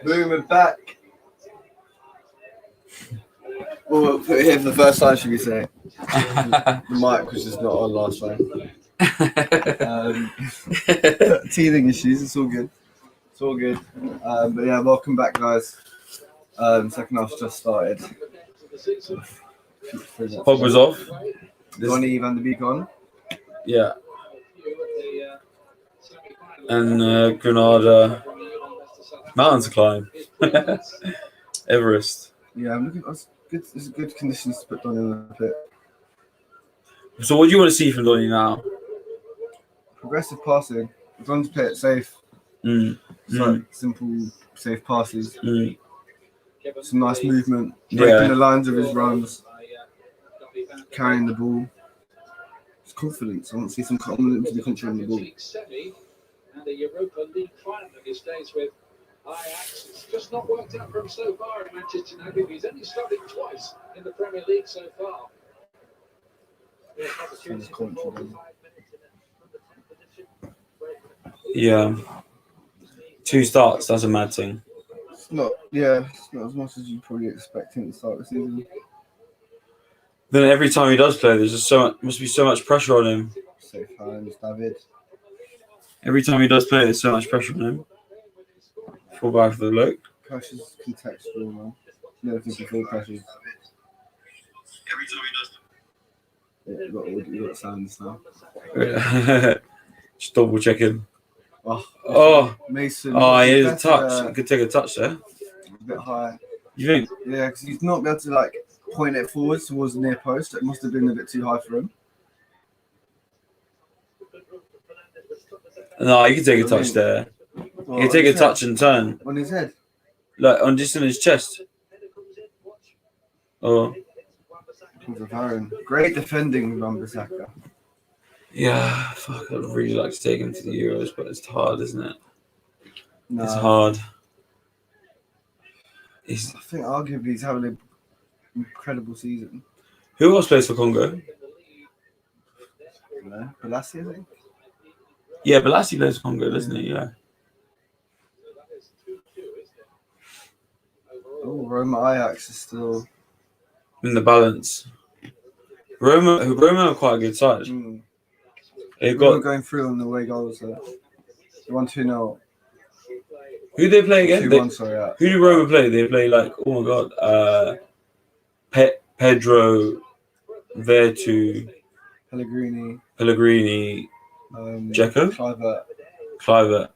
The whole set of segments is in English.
Boom, we're back. Well, here for the first time, should we say? The mic was just not on last time. Teething issues, it's all good. It's all good. But yeah, welcome back, guys. Second half's just started. Pog was off. Donny Van de Beek on. Yeah. And Granada mountain to climb. Everest. Yeah, I'm looking. It's good conditions to put Donny on the pit. So what do you want to see from Donny now? Progressive passing. As long as play it safe. Like simple, safe passes. Some nice movement. Breaking the lines of his runs. Carrying the ball. It's confidence. I want to see some confidence to be confident in the ball. And the Europa League final of his days with Ajax. It's just not worked out for him so far in Manchester United. He's only started twice in the Premier League so far. Yeah. 2 starts, that's a mad thing. It's not as much as you probably expect him to start the season. Then every time he does play, there's just must be so much pressure on him. Safe hands, David. Every time he does play, there's so much pressure on him. Full back for the look. Pressure's contextual, man. Never think of full pressure. Every time he does. Yeah, you got sounds now. Just double checking. Oh, Mason. Oh, he is a touch. He could take a touch there. A bit high. You think? Yeah, because he's not able to point it forwards towards the near post. It must have been a bit too high for him. No, you can take a touch there. You can take a touch and turn. On his head? Like, just in his chest. Oh. Great defending, Wan-Bissaka. Yeah, fuck, I'd really like to take him to the Euros, but it's hard, isn't it? No. It's hard. I think arguably he's having an incredible season. Who else plays for Congo? Balassi, I think. Yeah, Balassi plays for Congo, doesn't he? Yeah. Oh, Roma Ajax is still in the balance. Roma are quite a good side. They've got going through on the way goals. They won 2-0. Who do they play again? 2-1, sorry. Who do Roma play? They play oh my god, Pedro, Vertu, Pellegrini, Dzeko, Kluivert.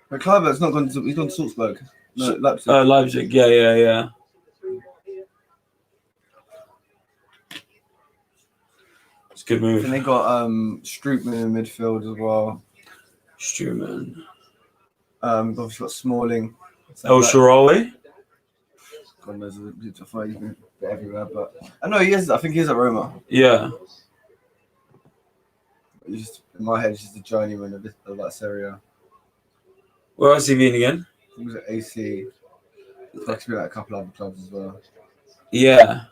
But Kluivert's not gone. He's gone to Salzburg. No, Leipzig. Leipzig. Yeah. It's a good move. And they got Strootman in midfield as well. Strootman. Obviously got Smalling. Sharawi. God knows, he's been everywhere, but I know he is. I think he is at Roma. Yeah. He's just, in my head, he's just a journeyman of that Serie A. Where else has he been again? He was at AC. He's actually been at a couple other clubs as well. Yeah.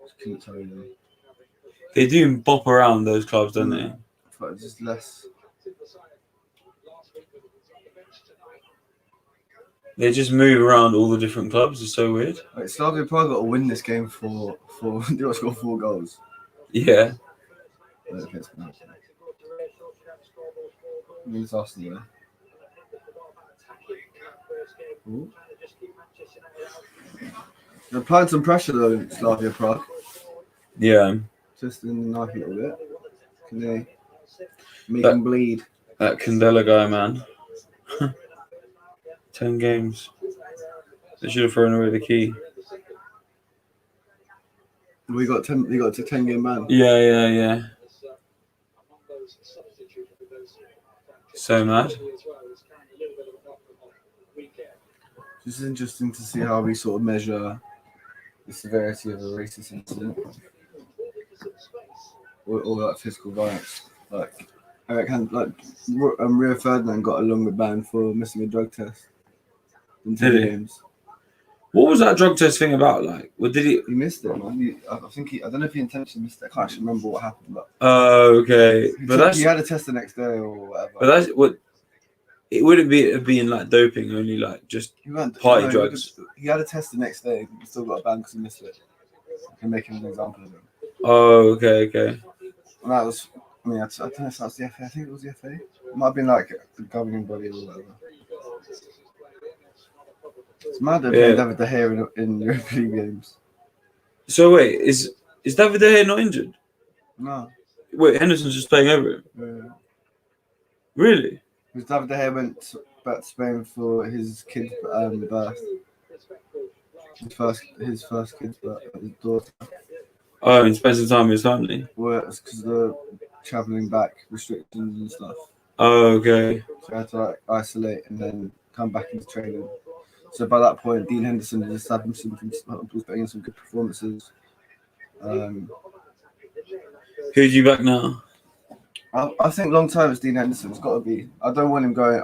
Just couldn't tell you. They do bop around those clubs, don't they? But it's just less. They just move around all the different clubs. It's so weird. Like, Slavia Prague got to win this game for they got to score 4 goals. Yeah. I mean, it's Arsenal there. Ooh. They're applying some pressure though, Slavia Prague. Yeah. Just in the knife a little bit. Can they make them bleed? That Candela guy, man. 10 games. They should have thrown away the key. We got 10. You got a 10-game man. Yeah. So mad. It's interesting to see how we sort of measure the severity of a racist incident or like physical violence. Like I reckon, Rio Ferdinand got a longer ban for missing a drug test than 10 games. What was that drug test thing about? Like, what did he? He missed it, man. I don't know if he intentionally missed it. I can't actually remember what happened, but Oh, okay. he had a test the next day or whatever. But that's what. It wouldn't be being like doping, only like just party drugs. He had a test the next day. He still got a ban because he missed it. I can make him an example of him. Oh, okay. And that was, I mean, I don't know if that's the FA. I think it was the FA. It might have been like the governing body or whatever. It's mad they're playing David De Gea in European League games. So wait, is David De Gea not injured? No. Wait, Henderson's just playing over him. Yeah. Really? Because David De Gea went back to Spain for his kid's birth. His first kid's birth, his daughter. Oh, and spend some time with his family. Well, it's because they're travelling back restrictions and stuff. Oh, okay. So I had to like isolate and then come back into training. So by that point, Dean Henderson had established was putting some good performances. Who's you back now? I think long term it's Dean Henderson. It's got to be. I don't want him going.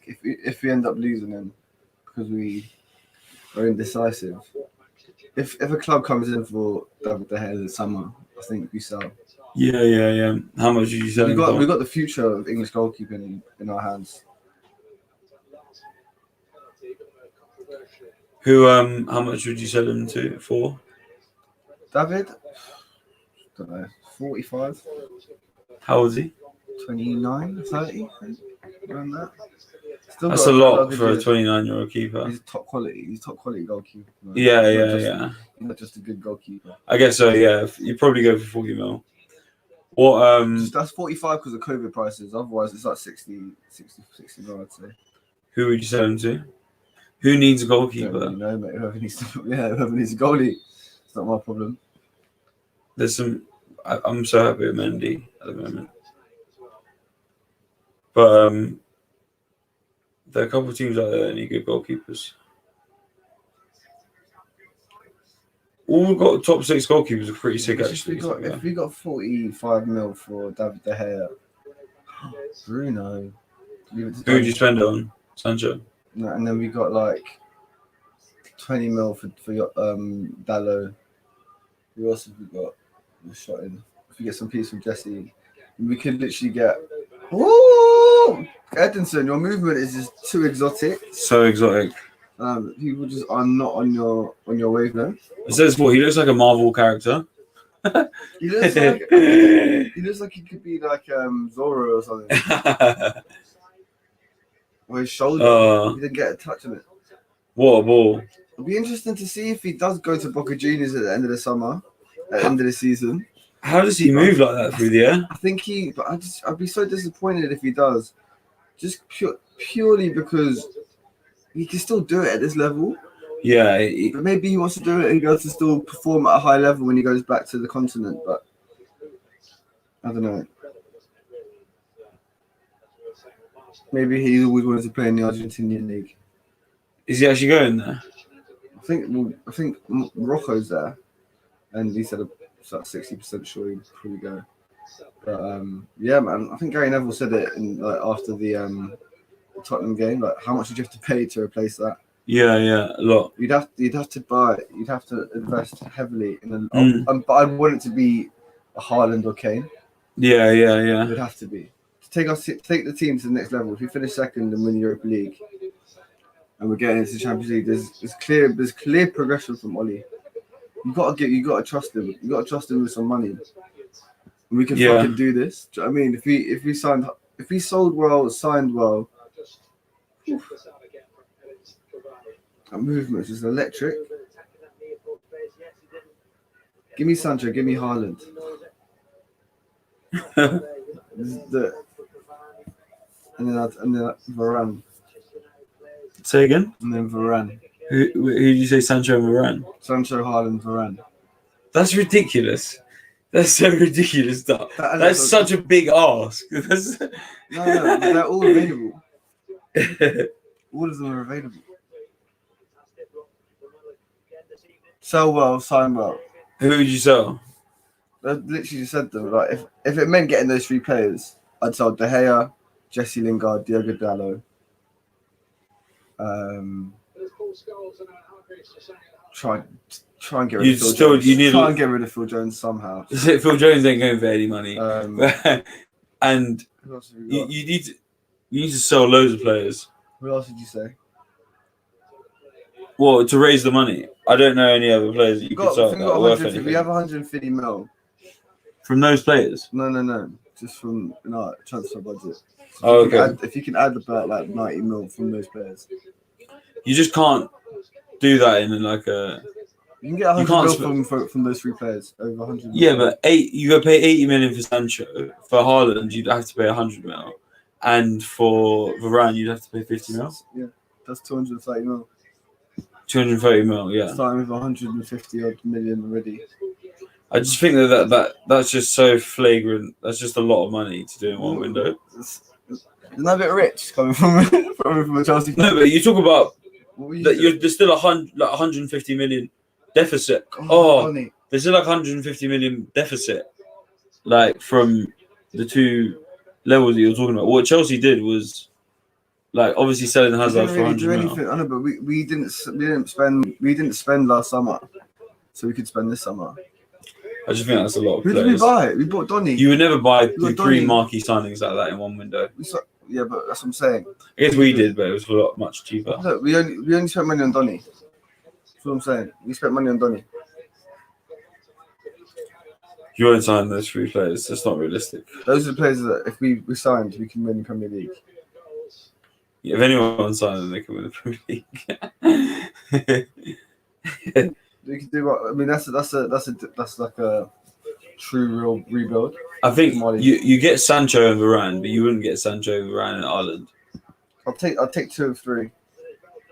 If we end up losing him because we are indecisive. If a club comes in for David De Gea this summer, I think we sell. Yeah. How much did you sell? We got the future of English goalkeeping in our hands. Who? How much would you sell him to for? David, don't know, 45. How old is he? 29, 30, around that. That's a lot for a 29-year-old keeper. He's top quality. He's top quality goalkeeper. Man. Yeah. He's not just a good goalkeeper. I guess so. Yeah, you probably go for 40 mil. What? That's 45 because of COVID prices. Otherwise, it's like 60 mil, I'd say. Who would you sell him to? Who needs a goalkeeper? Don't really know, mate. Whoever needs a goalie. It's not my problem. There's some. I'm so happy with Mendy at the moment, but there are a couple of teams out there that need good goalkeepers. All got top 6 goalkeepers are pretty sick. Actually, if we got 45 mil for David De Gea, Bruno, who would you spend it on? Sancho. No, and then we got like 20 mil for Dallo. Who else have we got? We're shot in. If we get some piece from Jesse, we could literally get. Woo! Edinson, your movement is just too exotic. So exotic. People just are not on your wavelength. It says what? He looks like a Marvel character. He looks like he could be like Zorro or something. Or his shoulder. He didn't get a touch on it. What a ball! It'll be interesting to see if he does go to Boca Juniors at the end of the summer, at the end of the season. How does he move like that through the air? I think I'd be so disappointed if he does. Just purely because he can still do it at this level. Yeah. But maybe he wants to do it and he goes to still perform at a high level when he goes back to the continent. But I don't know. Maybe he always wanted to play in the Argentinian league. Is he actually going there? I think Morocco's there, and he said it's like 60% sure he'd probably go. But yeah, man, I think Gary Neville said it in after the Tottenham game. Like, how much did you have to pay to replace that? Yeah, a lot. You'd have to invest heavily in but I want it to be a Haaland or Kane. Yeah. It would have to be to take the team to the next level. If we finish second and win the Europa League, and we're getting into the Champions League, there's clear progression from Oli. You gotta trust him. You gotta trust him with some money. And we can fucking do this. Do you know what I mean? If we sold well, signed well, that movement is electric. Give me Sancho, give me Haaland. And then Varane. Say again? And then Varane. Who did you say? Sancho and Varane? Sancho, Haaland, Varane. That's ridiculous. That's so ridiculous. That's such a big ask. No, they're all available. All of them are available. Sell well, sign well. Who would you sell? I literally just said them. Like, if it meant getting those 3 players, I'd sell De Gea, Jesse Lingard, Diogo Dallo. try and get rid You of Phil still Jones. you need Try and get rid of Phil Jones somehow. Phil Jones ain't going for any money, and Who else have we you got? need to sell loads of players. Who else did you say? Well, to raise the money. I don't know any other players that you could sell that are worth anything. We have 150 mil. From those players? No. Just from our transfer budget. So Okay. if you can add about like 90 mil from those players. You just can't do that in like a... You can get 100 mil from those 3 players. Over 100 mil. Yeah, but you got to pay 80 million for Sancho. For Haaland, you'd have to pay 100 mil. And for Varane, you'd have to pay 50 mil. Yeah, that's 230 mil. 230 mil, yeah. Starting with 150 odd million already. I just think that's just so flagrant. That's just a lot of money to do in one window. Isn't that a bit rich coming from a Chelsea fan? No, but you talk about that there's still 150 million deficit. There's still like 150 million deficit, like from the 2 levels that you're talking about. What Chelsea did was, like, obviously selling Hazard for 100 mil. I know, but we didn't spend last summer, so we could spend this summer. I just think that's a lot of Who players. did we buy? We bought Donny. You would never buy 3 marquee signings like that in one window. Yeah, but that's what I'm saying. I guess we did, but it was a lot much cheaper. Look, we only spent money on Donny. That's what I'm saying. We spent money on Donny. You won't sign those 3 players. That's not realistic. Those are the players that if we signed, we can win the Premier League. Yeah, if anyone signs them, they can win the Premier League. We can do what I mean. That's like a true real rebuild. I think you get Sancho and Varane, but you wouldn't get Sancho, Varane, and Ireland. I'll take 2 of 3.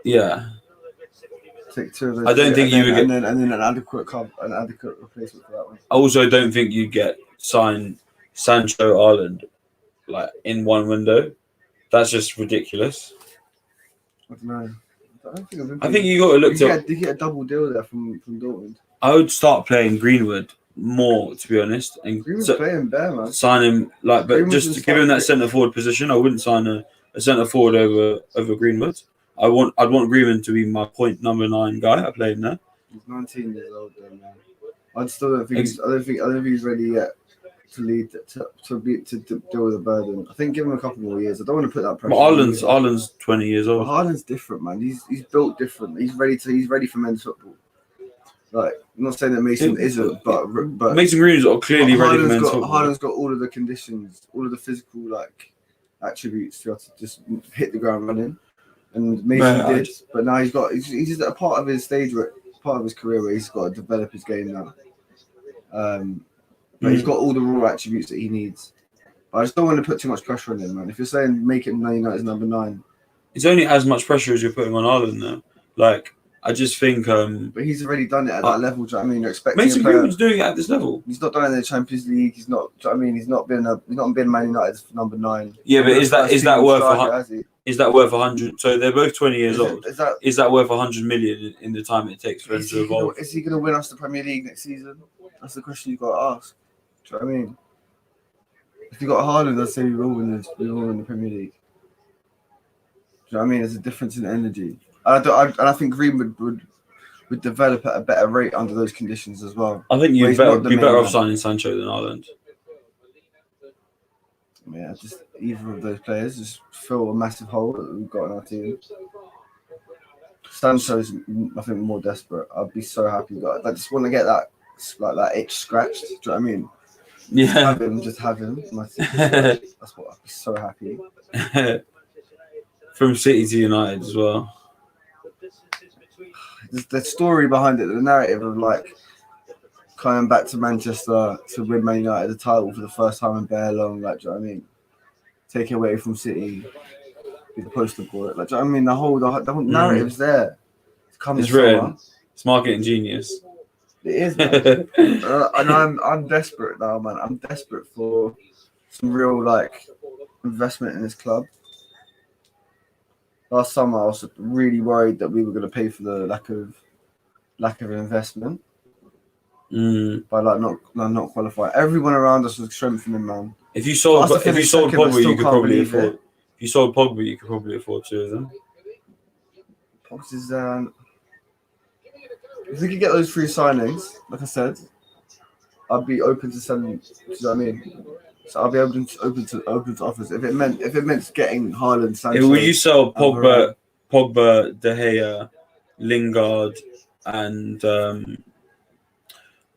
Yeah. Take 2 of those. I don't think you would get and then an adequate replacement for that one. I also don't think you get sign Sancho, Ireland, like in one window. That's just ridiculous. I don't know. I think you got to look to. You get a double deal there from Dortmund. I would start playing Greenwood more, to be honest, and Greenwood's playing bare, man. sign him but Greenwood's just to give him that centre forward position. I wouldn't sign a centre forward over Greenwood. I'd want Greenwood to be my point number 9 guy. I played him there. He's 19 years old, though, man. I still don't think I don't think he's ready yet to lead to deal with the burden. I think give him a couple more years. I don't want to put that pressure. But Ireland's 20 years old. But Haaland's different, man. He's built different. He's ready for men's football. Like, I'm not saying that Mason isn't, but Mason Green's clearly ready for men's football. Haaland's got all of the conditions, all of the physical attributes to be able to just hit the ground running. And Mason did, but now he's just at a part of his career where he's got to develop his game now. But he's got all the raw attributes that he needs. But I just don't want to put too much pressure on him, man. If you're saying make it Man United's number 9, it's only as much pressure as you're putting on Ireland now. Like, I just think. But he's already done it at that level. Do you know what I mean? You're expecting Mason Greenwood's doing it at this level. He's not done it in the Champions League. He's not. Do you know what I mean? He's not been Man United's number 9. Yeah, but is that worth 100? So they're both 20 years old. Is that worth 100 million in the time it takes for him to evolve? Is he going to win us the Premier League next season? That's the question you've got to ask. Do you know what I mean? If you got Haaland, I'd say we will win the Premier League. Do you know what I mean? There's a difference in energy. And I think Greenwood would develop at a better rate under those conditions as well. I think you'd be better off signing Sancho than Ireland. Yeah, just either of those players just fill a massive hole that we've got in our team. Sancho's, I think, more desperate. I'd be so happy. I just want to get that itch scratched. Do you know what I mean? Yeah. Just have him. That's what I'd be so happy. From City to United as well. The story behind it, the narrative of coming back to Manchester to win Man United the title for the first time in bare long, do you know what I mean? Taking away from City, be the poster boy. Do you know what I mean? The whole narrative's there. It's written. It's marketing genius. It is, man. And I'm desperate now, man. I'm desperate for some real investment in this club. Last summer, I was really worried that we were going to pay for the lack of investment by not qualifying. Everyone around us was strengthening, man. If you sold Pogba, you could probably afford. If you sold Pogba, you could probably afford 2 of them. Pogba's is if we could get those 3 signings, like I said, I'd be open to selling. Do you know what I mean? So I'll be open to offers. If it meant getting Haaland, Sancho. Will you sell Pogba, De Gea, Lingard, and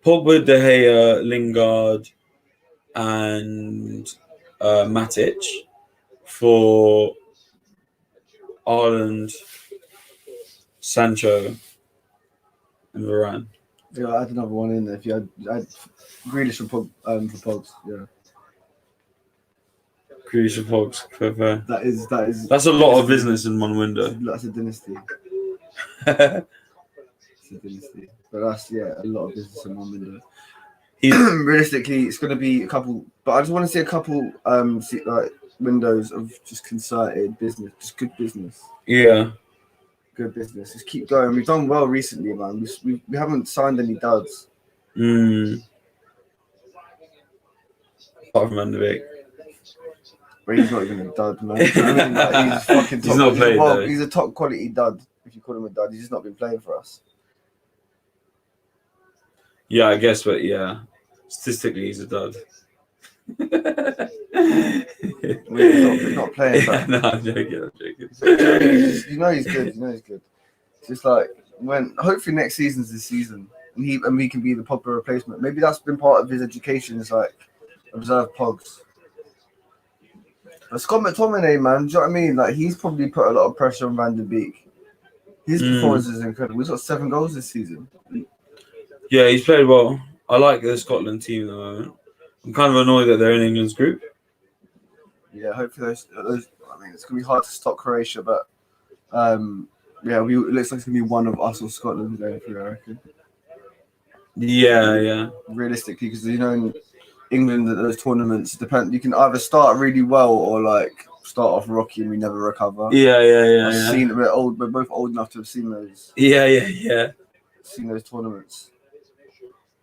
Pogba, De Gea, Lingard, and Matic for Haaland, Sancho, and Varane? Yeah, I had another one in there. If you had Grealish for Pogs, yeah. Grealish for Pogs, fair. That's a lot of business in one window. That's a dynasty. It's a dynasty, but that's a lot of business in one window. Realistically, it's going to be a couple, but I just want to see a couple windows of just concerted business, just good business. Yeah. Good business. Just keep going. We've done well recently, man. We haven't signed any duds. Apart from Van de Beek. But he's not even a dud, man. I mean, he's fucking top. He's not played, though. He's a top quality dud, if you call him a dud. He's just not been playing for us. Yeah, I guess, but yeah. Statistically, he's a dud. He's not playing. Yeah, no, I'm joking. You know he's good. It's just like hopefully next season's this season, and we can be the Pogba replacement. Maybe that's been part of his education. Is like observe Pogs. But Scott McTominay, man, do you know what I mean? Like he's probably put a lot of pressure on Van de Beek. His performance is incredible. He's got 7 goals this season. Yeah, he's played well. I like the Scotland team at the moment. I'm kind of annoyed that they're in England's group. Yeah, hopefully those. I mean, it's gonna be hard to stop Croatia, but it looks like it's gonna be one of us or Scotland going through. I reckon. Yeah. Realistically, because in England, those tournaments depend. You can either start really well or like start off rocky and we never recover. Yeah. I've seen it. We're both old enough to have seen those. Yeah. Seen those tournaments.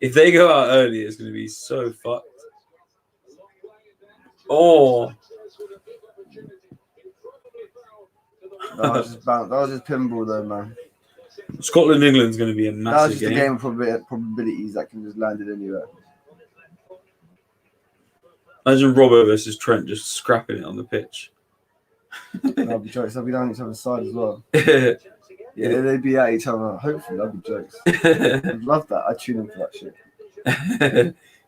If they go out early, it's going to be so fucked. Oh. That was just pinball, though, man. Scotland England's going to be a massive game. That was just a game of probabilities that can just land it anywhere. Imagine Robbo versus Trent just scrapping it on the pitch. That'll be jokes. They'll be down each other's side as well. Yeah, they'd be at each other. Hopefully, that'd be jokes. I'd love that. I'd tune in for that shit.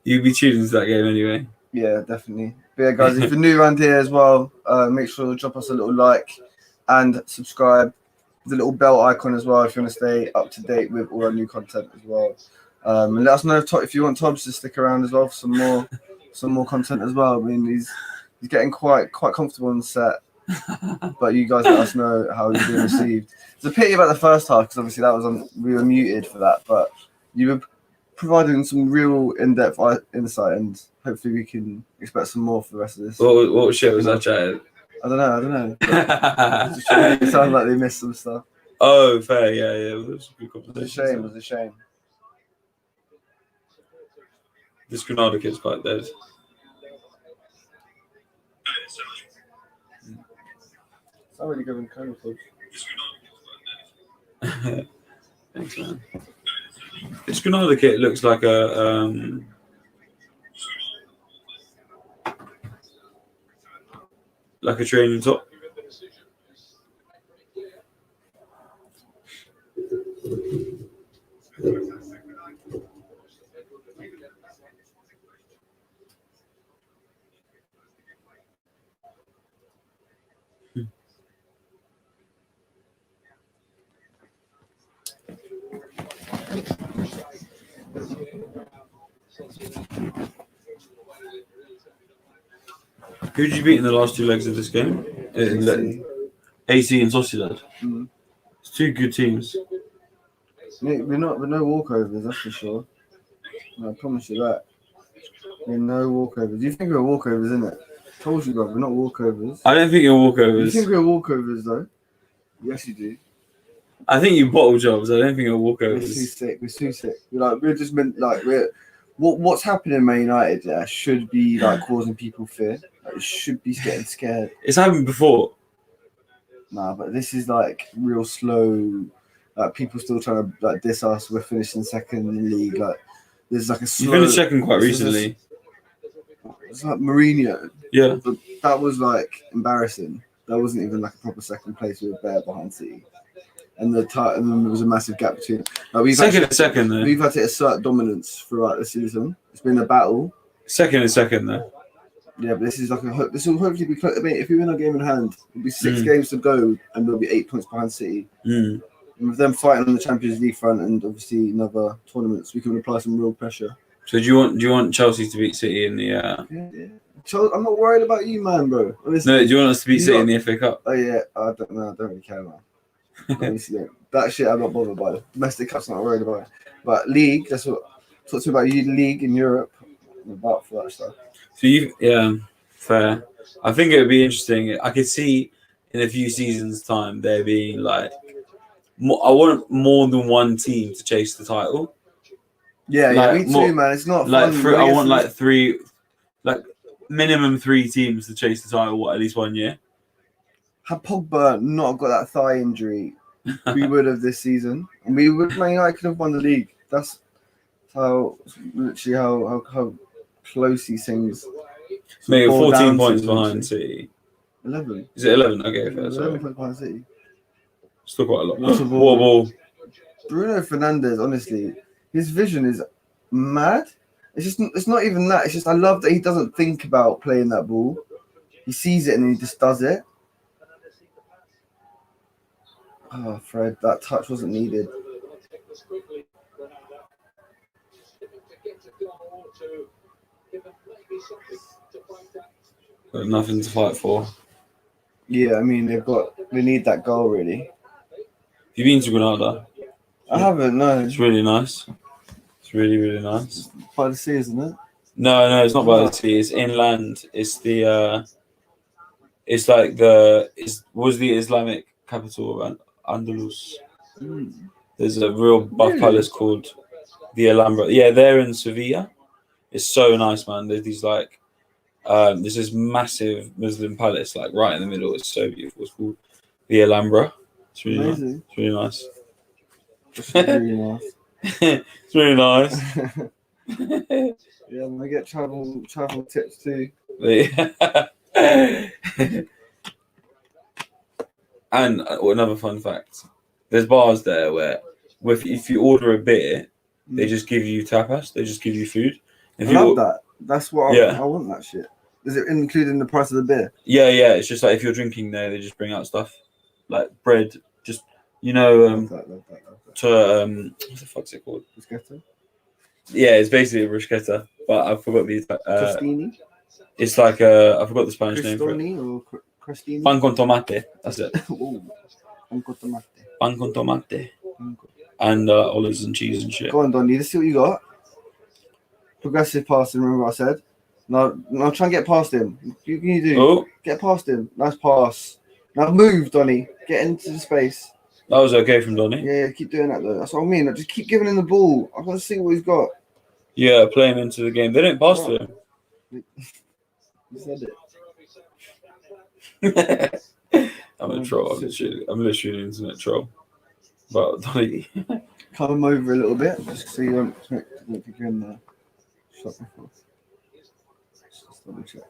You'd be tuning into that game anyway. Yeah, definitely. But yeah, guys, if you're new around here as well, make sure to drop us a little like and subscribe. The little bell icon as well if you want to stay up to date with all our new content as well. And let us know if you want Tobbs to stick around as well for some more content as well. I mean, he's getting quite comfortable on the set. But you guys let us know how he's been received. It's a pity about the first half because obviously we were muted for that, but you were providing some real in-depth insight, and hopefully we can expect some more for the rest of this. What shit was that chatting? I don't know. It sounds like they missed some stuff. Oh, fair, yeah. It was a good conversation. It was a shame. This Granada kid's quite dead. It's not really good in Cone Club. Thanks, man. This Granada kit looks like a training top. Who did you beat in the last 2 legs of this game? AC and Sociedad. It's 2 good teams. We're no walkovers, that's for sure. I promise you that. We're no walkovers. You think we're walkovers, isn't it? Told you, God, we're not walkovers. I don't think you're walkovers. You think we're walkovers, though? Yes, you do. I think you bottle jobs. I don't think you're walkovers. We're too sick. We're just meant what's happening in Man United should be causing people fear. It should be getting scared. It's happened before. Nah, but this is real slow Like people still trying to like diss us. We're finishing second in the league. Like there's like a You slow. finished second quite recently. It's like Mourinho. Yeah. But that was like embarrassing. That wasn't even like a proper second place. We were bare behind City, and and then there was a massive gap between. Like Second though. We've had to assert dominance throughout the season. It's been a battle. Second though. Yeah, but this is like this will hopefully be close. I mean, if we win our game in hand, it'll be 6 games to go, and there'll be 8 points behind City. And with them fighting on the Champions League front and obviously in other tournaments, we can apply some real pressure. So do you want Chelsea to beat City in the? Yeah. I'm not worried about you, man, bro. Honestly, No, do you want us to beat City in the FA Cup? Oh yeah, I don't know. I don't really care, man. Honestly, that shit I'm not bothered by. Domestic Cup's not worried about it. But league, that's what. Talk to me about you, league in Europe. I'm about for that stuff. So fair. I think it would be interesting. I could see in a few seasons' time there being like, I want more than one team to chase the title. Yeah, me too, man. It's not like fun. I want like three, like minimum 3 teams to chase the title at least 1 year. Had Pogba not got that thigh injury, we would have this season. And we would, Man United could have won the league. That's how close these things. Maybe 14 points behind City. 11. Is it 11? Okay, fair. 11 points behind City. Still quite a lot. What a ball. Bruno Fernandes, honestly, his vision is mad. It's not even that. It's just I love that he doesn't think about playing that ball. He sees it and he just does it. Oh, Fred, that touch wasn't needed. Got nothing to fight for. Yeah, I mean they need that goal really. Have you been to Granada? I haven't. No, it's really nice. It's really, really nice. By the sea, isn't it? No, it's not by the sea. It's inland. It's the. It's like the. Was the Islamic capital of Andalus. There's a real buff palace called the Alhambra. Yeah, they're in Sevilla. It's so nice, man. There's these like. There's this massive Muslim palace like right in the middle. It's so beautiful. It's called the Alhambra. It's really nice. It's really nice. It's really nice. It's really nice. Yeah, I get travel tips too. And another fun fact: there's bars there where if you order a beer, they just give you tapas. They just give you food. I love that. That's what I want. That shit. Is it included in the price of the beer? Yeah. It's just like if you're drinking there, they just bring out stuff like bread. Just love that. What the fuck's it called? Bruschetta? Yeah, it's basically a bruschetta, but I forgot the. Crostini? It's like I forgot the Spanish name for it. Or crostini? Pan con tomate. That's it. Pan con tomate. Pan con tomate. And olives and cheese and shit. Go on, Donny. Let's see what you got. Progressive passing. Remember what I said? Now try and get past him. What can you do? Oh. Get past him. Nice pass. Now move, Donny. Get into the space. That was okay from Donny. Yeah, keep doing that though. That's what I mean. Just keep giving him the ball. I want to see what he's got. Yeah, play him into the game. They didn't pass to him. You said it. I'm a troll. I'm literally an internet troll. But Donny. Come over a little bit, just so you don't think you're in the shot before. Just double check.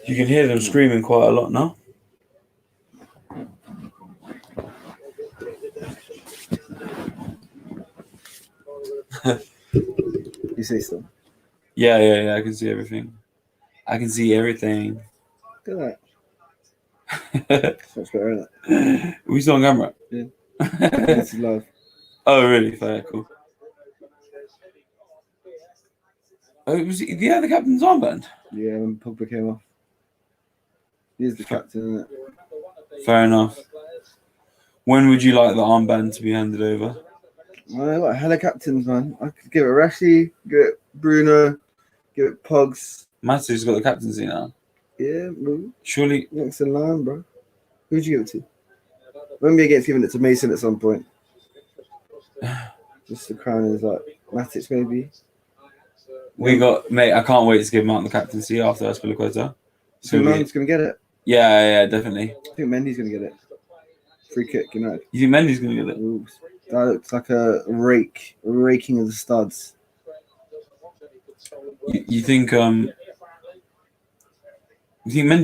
You can hear them screaming quite a lot now. You see stuff? Yeah. I can see everything. Look at that. Much better, isn't it? Are we still on camera? Yeah. This is live. Oh, really? Fair, cool. Oh, the captain's armband? Yeah, when Pogba came off. He's the captain, isn't it? Fair enough. When would you like the armband to be handed over? Well, I got hella captains, man. I could give it Rashi, give it Bruno, give it Pogs. Matthew's got the captaincy now. Yeah, bro. Surely. Next in line, bro. Who'd you give it to? Won't be against giving it to Mason at some point. Just the crown is like Matic, maybe. We got, mate, I can't wait to give Mount the captaincy after Aspilicueta. So Mount's going to get it. Yeah, definitely. I think Mendy's going to get it. Free kick, you know. You think Mendy's going to get it? Ooh, that looks like a raking of the studs. You think Mendy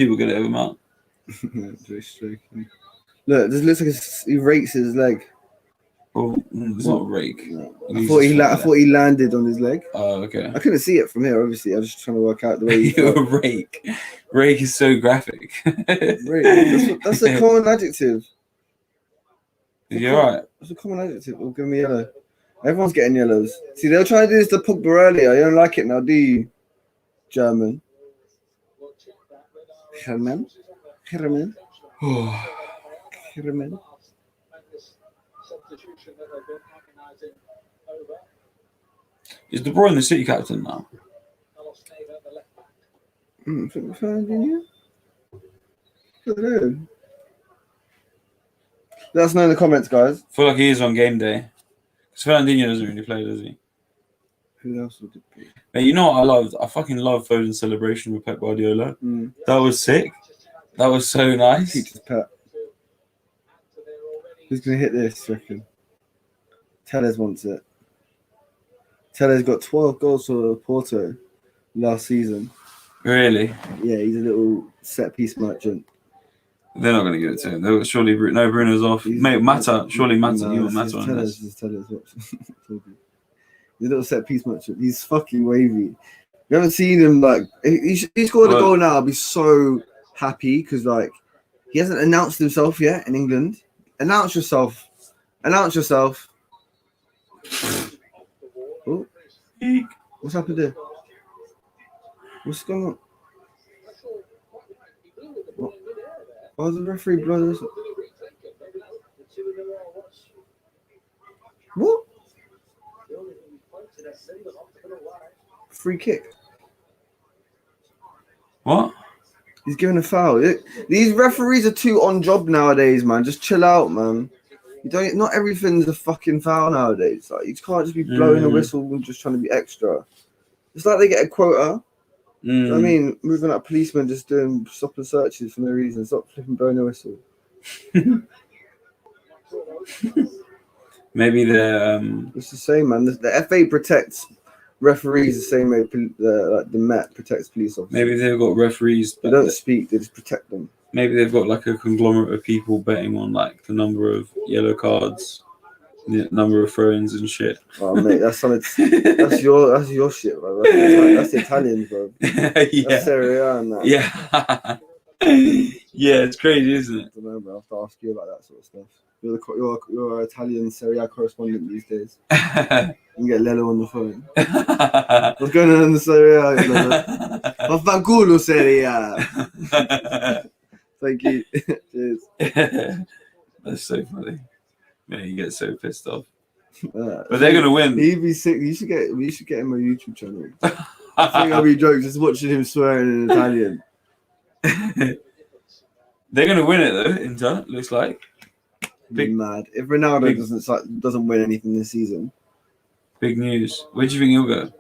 will get it over Mount? Look, this looks like he rakes his leg. Oh, it's not a rake. No. I thought he landed on his leg. Oh, okay. I couldn't see it from here. Obviously, I was just trying to work out the way. You're a rake. Rake is so graphic. That's a common adjective. You're right. That's a common adjective. Will give me yellow. Everyone's getting yellows. See, they were trying to do this to Pogba earlier. You don't like it now, do you? German. Herman. Is De Bruyne the City captain now? Fernandinho? Let us know in the comments, guys. I feel like he is on game day. Because Fernandinho doesn't really play, does he? Who else would it be? Mate, you know what I loved? I fucking love Foden's celebration with Pep Guardiola. That was sick. That was so nice. Teacher's pet. Who's going to hit this, you reckon? Tellez wants it. Tellez got 12 goals for Porto last season. Really? Yeah, he's a little set-piece merchant. They're not going to give it to him. They'll surely, no, Bruno's off. Mate, Mata. Surely Mata. No, You want Mata on this. He's a little set-piece merchant. He's fucking wavy. You haven't seen him, like... He scored a goal now. I'll be so happy because, like, he hasn't announced himself yet in England. Announce yourself. Announce yourself. Oh. What's happened there? What's going on? What? Why is the referee blowing this? What? Free kick. What? He's giving a foul. These referees are too on job nowadays, man. Just chill out, man. You don't. Not everything's a fucking foul nowadays. Like you can't just be blowing a whistle and just trying to be extra. It's like they get a quota. You know what I mean, moving like policemen just doing stop and searches for no reason. Stop flipping blowing a whistle. Maybe they're. It's the same, man. The FA protects referees the same way the Met protects police officers. Maybe they've got referees. They don't speak; they just protect them. Maybe they've got like a conglomerate of people betting on like the number of yellow cards, the number of throw-ins and shit. Oh mate, that's something. That's your shit, bro. That's the Italians, bro. Yeah. That's Serie A and that. Yeah. Yeah, it's crazy, isn't it? I don't know, bro. I have to ask you about that sort of stuff. You're Italian Serie A correspondent these days. You can get Lello on the phone. What's going on in the Serie A? Vaffanculo Serie A. Thank you. Cheers. That's so funny. Man, you get so pissed off. But they're gonna win. He'd be sick. We should get him a YouTube channel. I think I'll be joking just watching him swearing in Italian. They're gonna win it though. Inter looks like. Big mad. If Ronaldo doesn't win anything this season. Big news. Where do you think he'll go?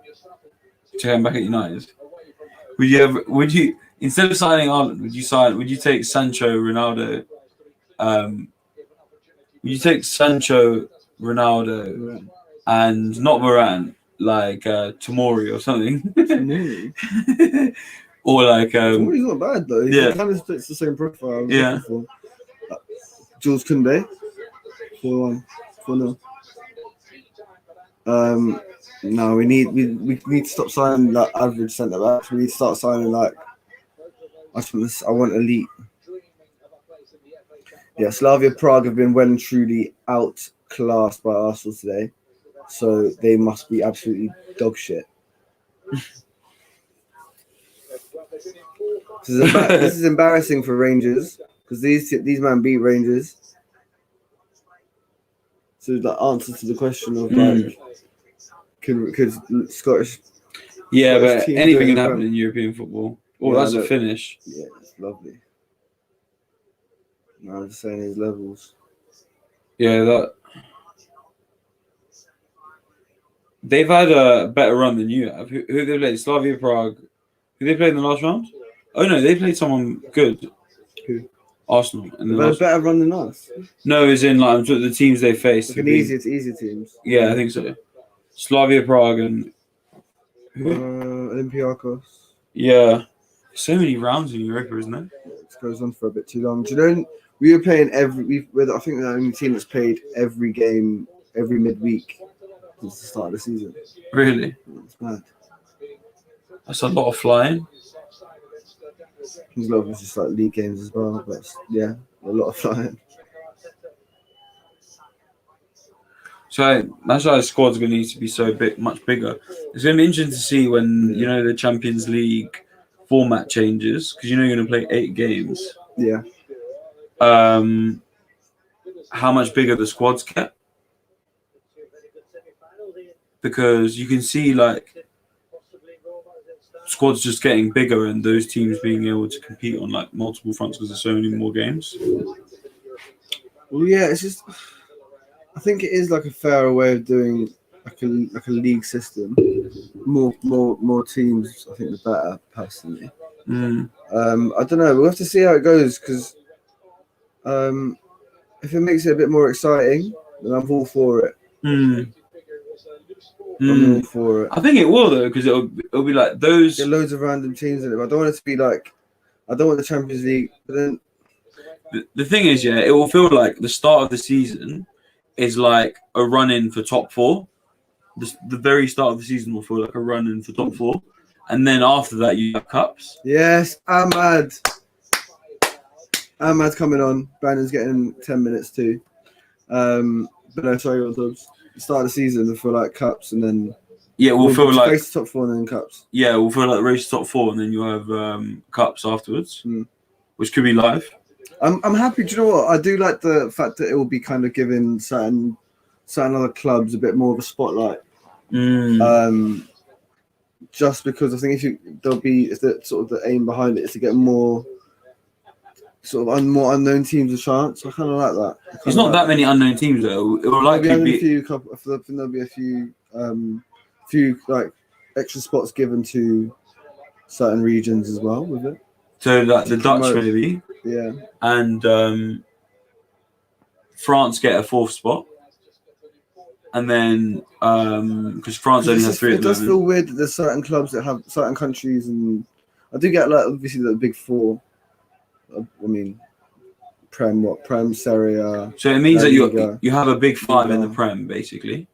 Check him back at United. Would you instead of signing Ireland, would you take Sancho, Ronaldo? Would you take Sancho, Ronaldo, and not Varane, like Tomori or something? Tomori? Or like Tomori's not bad though. He kind of fits the same profile. Yeah. Jules Koundé. 4-1. 4-0. No, we need to stop signing like average centre backs. We need to start signing like I want elite. Yeah, Slavia Prague have been well and truly outclassed by Arsenal today, so they must be absolutely dog shit. This is embarrassing for Rangers because these men beat Rangers. So the answer to the question of like, could Scottish? Yeah, Scottish but anything can happen in European football. Oh, that's a finish. Yeah, it's lovely. No, I'm just saying his levels. Yeah, that. They've had a better run than you have. Who they played? Slavia Prague. Who they played in the last round? Oh no, they played someone good. Who? Arsenal. They've had a better run than us. No, as in like the teams they faced. Like easier teams. Yeah, I think so. Slavia Prague and Olympiacos. Yeah. So many rounds in Europa, isn't it? It goes on for a bit too long. Do you know, we were playing I think we're the only team that's played every game, every midweek since the start of the season. Really? It's mad. That's a lot of flying. There's a lot of it's just like league games as well, but yeah, a lot of flying. So that's why the squad's going to need to be so big, much bigger. It's going to be interesting to see when the Champions League format changes, because you're going to play 8 games. Yeah. How much bigger the squads get, because you can see like squads just getting bigger and those teams being able to compete on like multiple fronts because there's so many more games. Well, yeah, it's just I think it is like a fairer way of doing like a league system. More teams, I think the better, personally. I don't know. We'll have to see how it goes, because if it makes it a bit more exciting, then I'm all for it. I'm all for it. I think it will though, because it'll be like those. Get loads of random teams in it. But I don't want it to be like. I don't want the Champions League. But then the thing is, yeah, it will feel like the start of the season is like a run-in for top 4. The very start of the season will feel like a run-in for top 4, and then after that you have cups. Yes, Ahmad's coming on. Brandon's getting 10 minutes too. But no, sorry, the start of the season will feel like cups, and then we'll feel like race to top 4 and then cups. Yeah, we'll feel like race to top 4, and then you have cups afterwards, which could be live. I'm happy. Do you know what? I do like the fact that it will be kind of giving certain other clubs a bit more of a spotlight. Just because I think the aim behind it is to get more more unknown teams a chance. I kind of like that. There's not that many unknown teams though. It will likely be a few. I think there'll be a few like extra spots given to certain regions as well with it. So like the Dutch maybe. Yeah. And France get a 4th spot. And then, because France only has 3 at the moment. It does feel weird that there's certain clubs that have certain countries, and I do get like obviously the big 4. I mean, Prem, Serie A. So it means that you have a big 5 in the Prem basically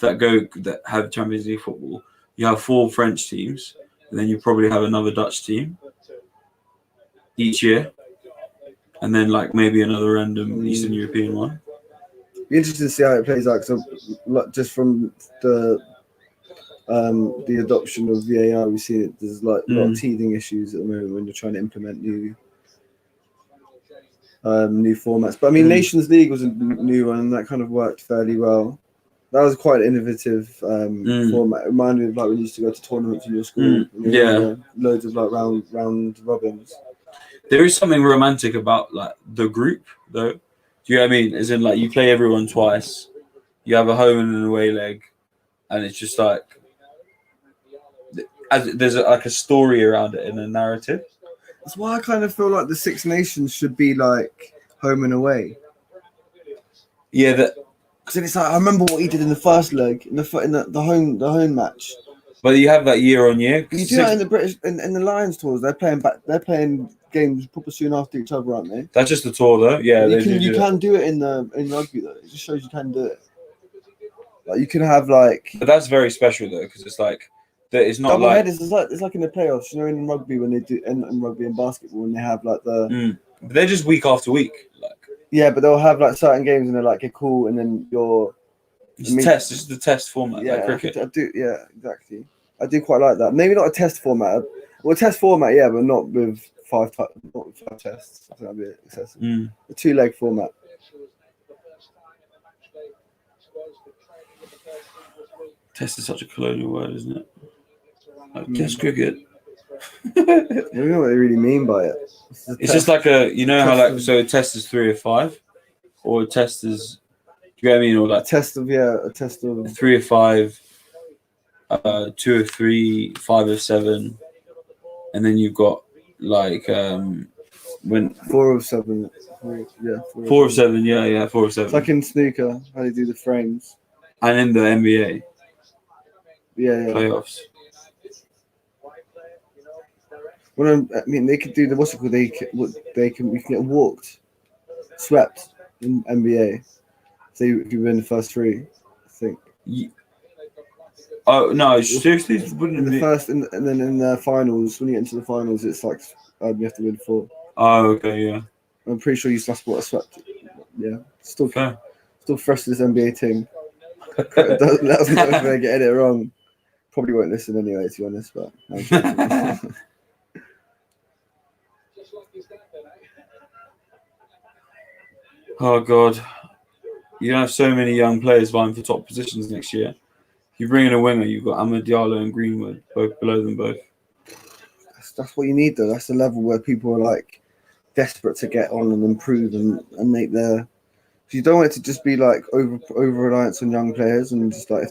that have Champions League football. You have 4 French teams, and then you probably have another Dutch team each year, and then like maybe another random Eastern European one. Be interested to see how it plays out, because just from the adoption of VAR, we see it. There's like a lot of teething issues at the moment when you're trying to implement new formats. But I mean, Nations League was a new one, and that kind of worked fairly well. That was quite an innovative format. It reminded me of like when you used to go to tournaments in your school. Loads of like round robins. There is something romantic about like the group, though. Do you know what I mean? As in, like, you play everyone twice, you have a home and an away leg, and it's just like there's like a story around it in a narrative. That's why I kind of feel like the Six Nations should be like home and away. Yeah, because it's like I remember what he did in the first leg in the home match. But you have that year on year. You do that in the British in the Lions tours. They're playing games proper soon after each other, aren't they? That's just the tour, though. Yeah, you can do it in rugby though. It just shows you can do it. Like you can have like. But that's very special though, because it's like that. It's not double like headers. It's like in the playoffs. You know, in rugby when they do in rugby and basketball when they have like the. But they're just week after week. Like. Yeah, but they'll have like certain games and they're like, okay, cool, and then you're. It's test. This is the test format. Yeah, like cricket. I do. Yeah, exactly. I do quite like that. Maybe not a test format. Well, a test format, yeah, but not with five tests. I think that'd be excessive. A 2-leg format. Test is such a colonial word, isn't it? Like test cricket. I don't know what they really mean by it. It's just like a, you know how like, so a test is 3 or 5, or a test is, do you know what I mean? Or like a test of 3 or 5. 2 of 3, 5 of 7, and then you've got like when 4 of 7. 4 of 7, yeah, 4 of 7. It's like in snooker, how they do the frames. And in the NBA Yeah. playoffs. Well, I mean, they could do the what's it called? We can get walked, swept in NBA. So if you win the first 3, I think. Oh no! Seriously, In the first, and then in the finals, when you get into the finals, it's like you have to win 4. Oh, okay, yeah. I'm pretty sure that's what I swept. Yeah, still Fair. Still fresh to this NBA team. Let us know if we're getting it wrong. Probably won't listen anyway, to be honest. But oh god, you have so many young players vying for top positions next year. You bring in a winger, you've got Amad Diallo and Greenwood, both below them both. That's what you need, though. That's the level where people are like desperate to get on and improve and make their. You don't want it to just be like over reliance on young players and just like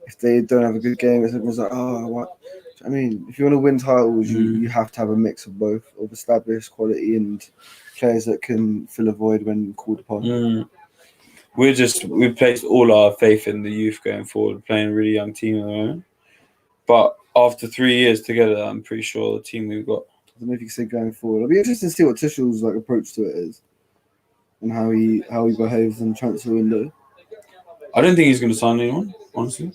if they don't have a good game, it's like, oh, what? I mean, if you want to win titles, you have to have a mix of both, of established quality and players that can fill a void when called upon. We've placed all our faith in the youth going forward, playing a really young team at the moment. But after 3 years together, I'm pretty sure the team we've got. I don't know if you can say going forward. It'll be interesting to see what Tuchel's like approach to it is, and how he behaves in transfer window. I don't think he's going to sign anyone, honestly.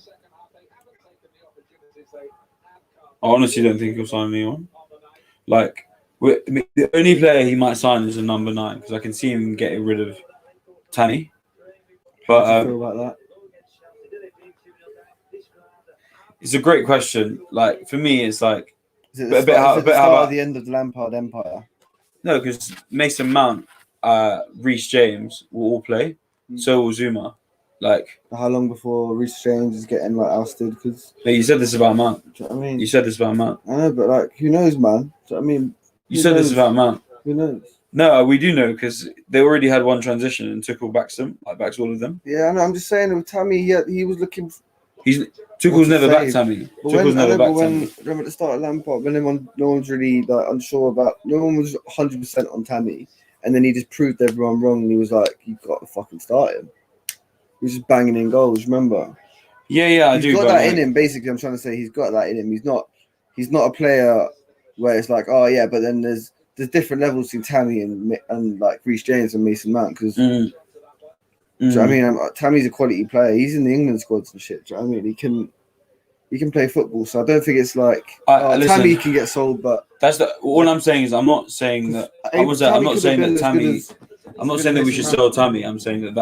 I honestly don't think he'll sign anyone. Like, the only player he might sign is a number 9, because I can see him getting rid of Tammy. But How do you feel about that? It's a great question. Like, for me, it's like Is it the end of the Lampard empire? No, because Mason Mount, Reece James will all play. So will Zuma. Like, how long before Reece James is getting like ousted? Because you said this about Mount. Do you know what I mean? You said this about Mount. I know, but like, who knows, man? Do you know what I mean? You said this about Mount. Who knows? No, we do know because they already had one transition and Tuchel backs them, backs all of them. Yeah, I know. I'm just saying with Tammy, he was looking. Tuchel's never backed Tammy. Tuchel's never backed Tammy. Remember at the start of Lampard, when no one was really like unsure about, no one was 100% on Tammy, and then he just proved everyone wrong. And he was like, "You've got to fucking start him." He was just banging in goals. Remember? Yeah, I do. He's got that in him. Basically, I'm trying to say he's got that in him. He's not a player where it's like, oh yeah, but then there's different levels between Tammy and like Reece James and Mason Mount because. Do you know what I mean? Tammy's a quality player. He's in the England squads and shit. Do you know what I mean? He can play football. So I don't think it's like Tammy can get sold. But that's all I'm saying is I'm not saying that. I'm not saying that Tammy. I'm not saying that we should sell Tammy. I'm saying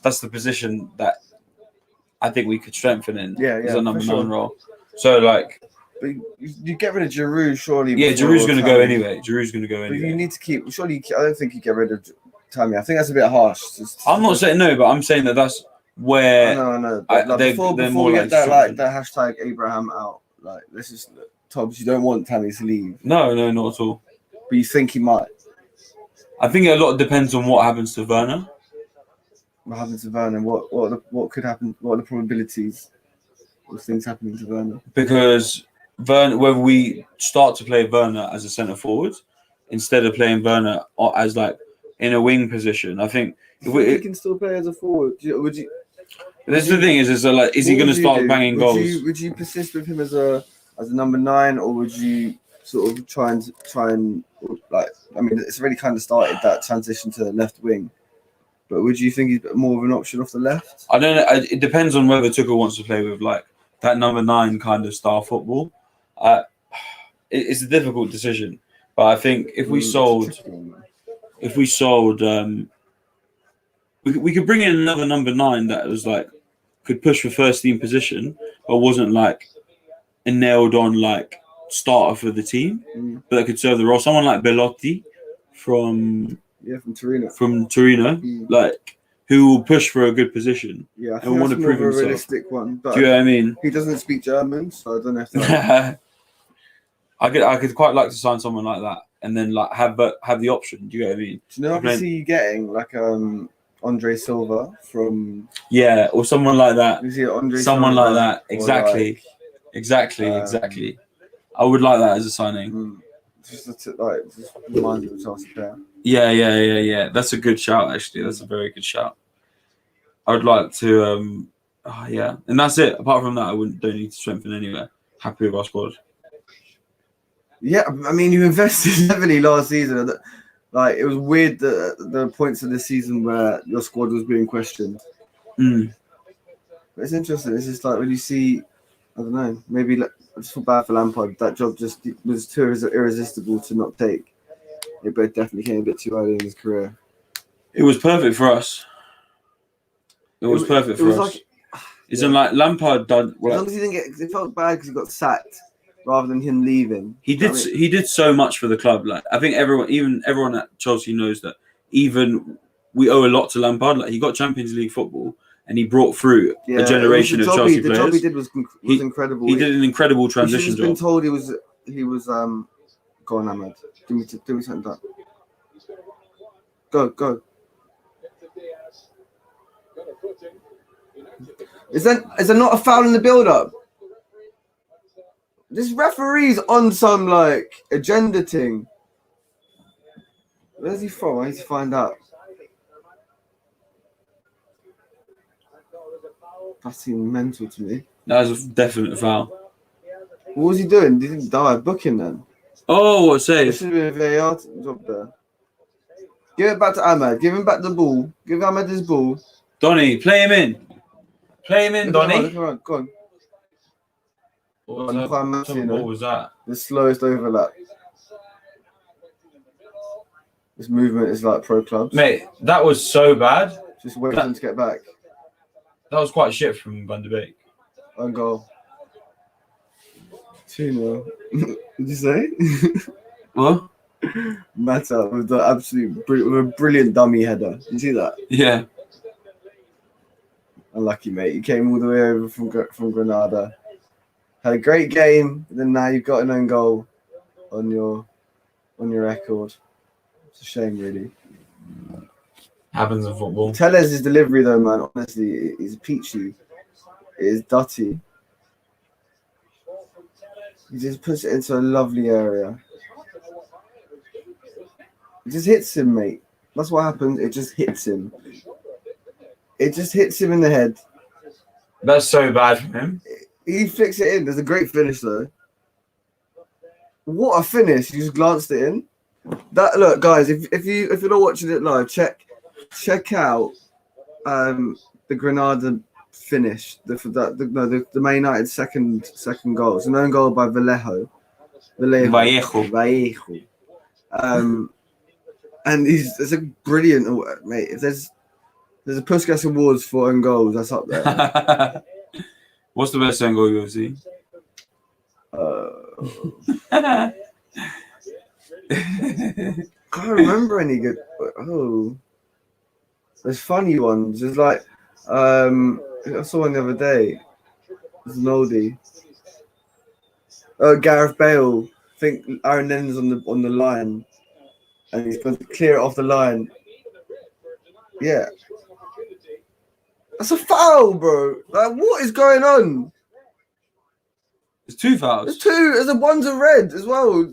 that's the position that I think we could strengthen in. Yeah, as a number 9 role. So like. But you get rid of Giroud, surely. Yeah, Giroud's going to go anyway. But you need to keep. Surely, I don't think you get rid of Tammy. I think that's a bit harsh. I'm not saying no, but I'm saying that's where. I know. But before we get that hashtag Abraham out, like this is Tobbs. You don't want Tammy to leave. No, not at all. But you think he might. I think a lot depends on what happens to Werner. What happens to Werner? What could happen? What are the probabilities of things happening to Werner? Because Werner, whether we start to play Werner as a centre forward instead of playing Werner as like in a wing position, I think he can still play as a forward. This is the thing: is he going to start banging goals? Would you persist with him as a number 9, or would you sort of try and like? I mean, it's already kind of started that transition to the left wing, but would you think he's more of an option off the left? I don't know. It depends on whether Tuchel wants to play with like that number 9 kind of style football. It's a difficult decision, but I think if we sold, we could bring in another number 9 that was like could push for first team position, but wasn't like a nailed on like starter for the team, but that could serve the role. Someone like Belotti from Torino, like who will push for a good position. Yeah, I think and want to prove a realistic one. But do you know what I mean? He doesn't speak German, so I don't know if that. I could quite like to sign someone like that, and then like have the option. Do you know what I mean? Do you know? Obviously, you're getting like Andre Silva from or someone like that. is it Andre Someone Silva, like that. Exactly. like, Exactly. I would like that as a signing. Just reminds me of Chelsea player. Yeah. That's a good shout, actually. That's a very good shout. I would like to, and that's it. Apart from that, don't need to strengthen anywhere. Happy with our squad. Yeah, I mean, you invested heavily last season. Like, it was weird that the points of the season where your squad was being questioned. But it's interesting. It's just like when you see, I don't know, maybe I just feel bad for Lampard. That job just was too irresistible to not take. It both definitely came a bit too early in his career. It was perfect for us. It was perfect for us. Like, isn't like Lampard done. As long as he didn't get, it felt bad because he got sacked rather than him leaving. He did so much for the club. Like I think everyone at Chelsea knows that. Even we owe a lot to Lampard. Like he got Champions League football and he brought through a generation of Chelsea players. The job he did was incredible. He did an incredible transition job. Been told he was go on, Ahmed. Do me something done. Go. Is there not a foul in the build-up? This referee's on some like agenda thing. Where's he from? I need to find out. That seemed mental to me. That was a definite foul. What was he doing? Did he dive booking then? Oh, what save? This should be a VAR job there. Give it back to Ahmed. Give him back the ball. Give Ahmed his ball. Donny, play him in. Donny. Go on. What was that? The slowest overlap. This movement is like pro clubs. Mate, that was so bad. Just wait for him to get back. That was quite shit from Van de Beek. On goal. 2-0. Did you say? What? Mata with the absolute brilliant dummy header. You see that? Yeah. Unlucky, mate. You came all the way over from Granada. Had a great game, but then now you've got an own goal on your record. It's a shame, really. Happens in football. Tellez' delivery, though, man, honestly, is peachy. It is dutty. He just puts it into a lovely area. It just hits him, mate. That's what happens. It just hits him. It just hits him in the head. That's so bad for him. He flicks it in. There's a great finish, though. What a finish. You just glanced it in. That look, guys, if you're not watching it live, check out the Granada finish. The Man United second goal. It's an own goal by Vallejo. And it's a brilliant, mate. If there's a Puskas Awards for own goals, that's up there. What's the best own goal you've ever seen? Can't remember any good. Oh, there's funny ones. There's like I saw one the other day. It's an oldie. Gareth Bale. I think Aaron Lennon's on the line, and he's going to clear it off the line. Yeah, that's a foul, bro. Like, what is going on? There's 2 fouls. There's 2. There's one's a red as well.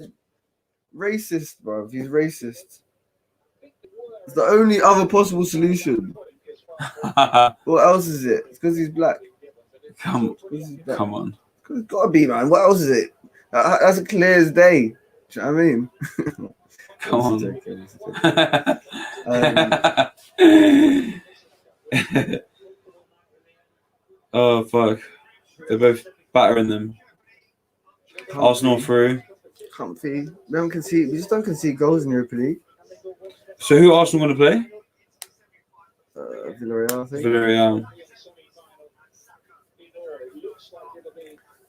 Racist, bro. He's racist. It's the only other possible solution. What else is it? It's because he's black. Come on. It's gotta be, man. What else is it? That's clear as day. Do you know what I mean? Come on. Oh fuck! They're both battering them. Arsenal through. Comfy. We just don't concede goals in Europa League. So who are Arsenal going to play? Villarreal, I think. Villarreal.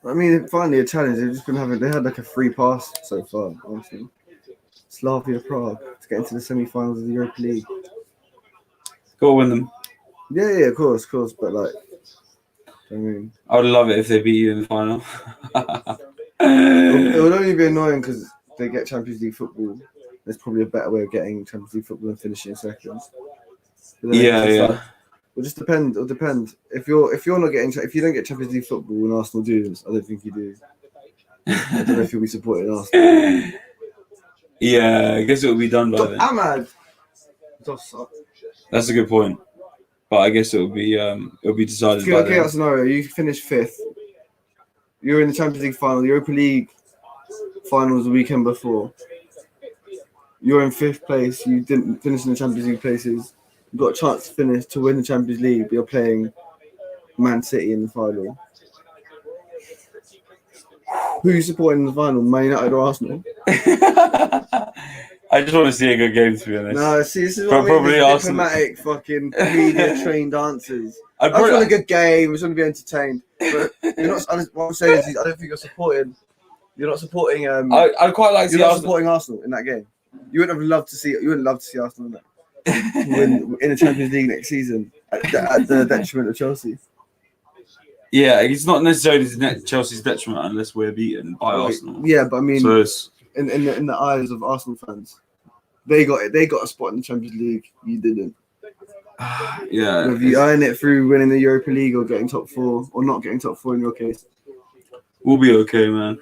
I mean, finally a challenge. They've just been having. They had like a free pass so far. Honestly. Slavia Prague to get into the semi-finals of the Europa League. Go win them. Yeah, of course. But like, I mean, I would love it if they beat you in the final. It would only be annoying because they get Champions League football. There's probably a better way of getting Champions League football than finishing in seconds. Yeah. It'll just depend. It'll depend. If you don't get Champions League football when Arsenal do, I don't think you do. I don't know if you'll be supporting Arsenal. Yeah, I guess it will be done by then. Ahmad. That's a good point. But I guess it'll be decided by then. That scenario, you finish 5th. You're in the Champions League final, Europa League finals the weekend before. You're in 5th place. You didn't finish in the Champions League places. You've got a chance to win the Champions League, but you're playing Man City in the final. Who are you supporting in the final? Man United or Arsenal? I just want to see a good game, to be honest. No, see, this is what I mean. Diplomatic, fucking media-trained answers. I just want a good game. I just want to be entertained. But you're not. What I'm saying is, I don't think you're supporting. You're not supporting. I'd quite like to see Arsenal. Supporting Arsenal in that game. You wouldn't love to see Arsenal in that. Win in the Champions League next season at the detriment of Chelsea. Yeah, it's not necessarily Chelsea's detriment unless we're beaten by Arsenal. Yeah, but I mean, so in the eyes of Arsenal fans, they got a spot in the Champions League. You didn't. Yeah. Whether you earn it through winning the Europa League or getting top 4, or not getting top 4 in your case, we'll be okay, man.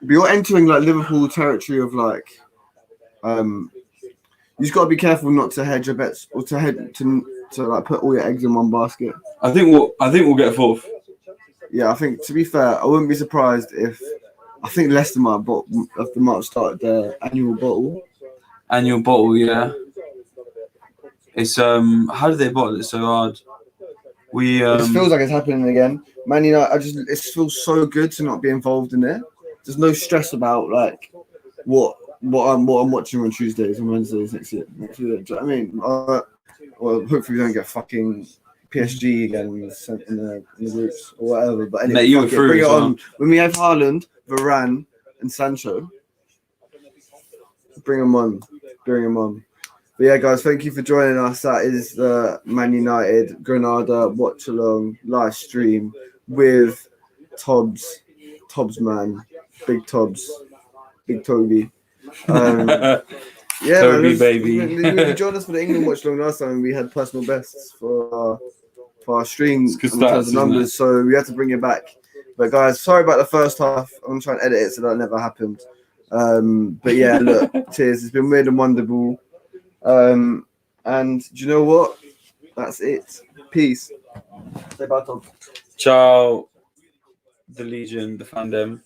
But you're entering like Liverpool territory of like, you just got to be careful not to hedge your bets or to like put all your eggs in one basket. I think we'll get 4th. Yeah, I think, to be fair, I wouldn't be surprised if I think Leicester might have started their annual bottle. Annual bottle, yeah. It's how do they bottle it so hard? It just feels like it's happening again. Man United, it feels so good to not be involved in it. There's no stress about like what I'm watching on Tuesdays and Wednesdays next year. Do you know what I mean? Well, hopefully we don't get fucking PSG again in the groups or whatever. But anyway, you were through bring it well. on. When we have Haaland, Varane, and Sancho, bring them on. But yeah, guys, thank you for joining us. That is the Man United Granada watch along live stream with Tobbs man, Big Tobbs, Big Toby. Yeah, Toby, baby. You joined us for the England watch along last time, and we had personal bests for our stream in terms of numbers, so we had to bring it back. But guys, sorry about the first half. I'm trying to edit it so that never happened. But yeah, look, cheers. It's been weird and wonderful. And do you know what? That's it. Peace. Say bye, Tom. Ciao. The Legion, the fandom.